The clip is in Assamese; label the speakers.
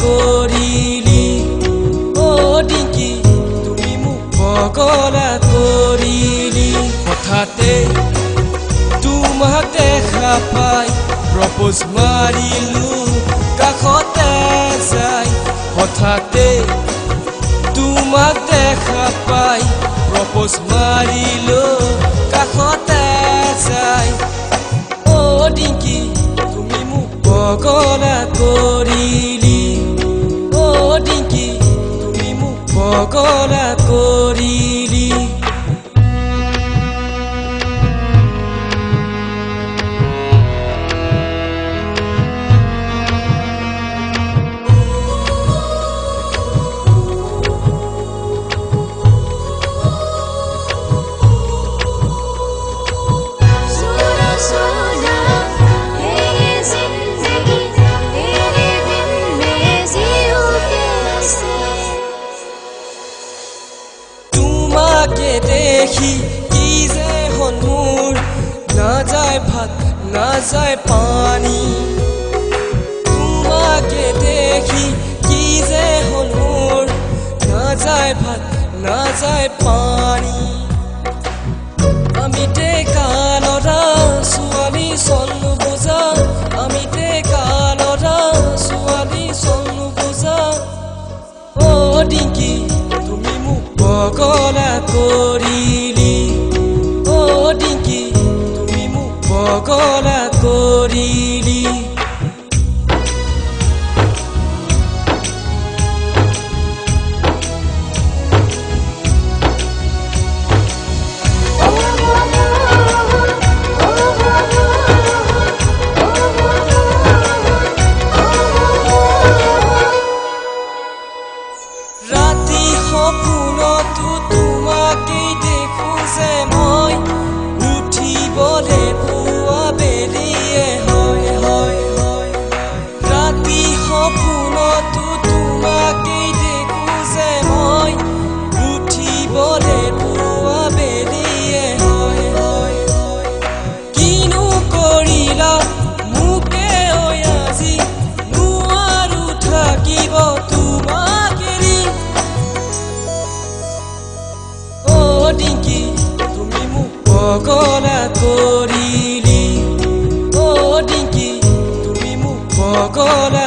Speaker 1: কৰিলি অ ডিংকি তুমি মোক পগলা কৰিলি হঠাতে তোমাক দেখা পাই প্ৰপ'জ মাৰিলো কাষতে যাই হঠাতে তোমাক দেখা পাই প্ৰপ'জ মাৰিলো কাষতে যাই অ ডিংকি তুমি মোক পগলা কৰিলি অ ডিংকি তুমি মোক পগলা কৰিলি দেখি কি যে হল মোৰ না যায় ভাত না যায় পানী তোমাকে দেখি কি যে হল মোৰ না যায় ভাত না যায় পানী আমি টেকা লৰা ছোৱালী চল্লু বুজা আমি টেকা লৰা ছোৱালী চল্লু বুজা অ ডিংকি তুমি মোক পগলা কৰিলি অ ডিংকি তুমি মোক পগলা কৰিলি ৰাতি সপোনতো তোমাকেই দেখো যে মই উঠিবলে পুৱা বেলিয়ে হয় হয় হয় ৰাতি সপোনতো তোমাকেই দেখো যে মই উঠিবলে পুৱা বেলিয়ে হয় হয় কিনো কৰিলা মোকে ঐ আজি নোৱাৰো থাকিব তোমাক এৰি অ ডিংকি তুমি মোক পগলা কৰিলি অ ডিংকি তুমি মোক পগলা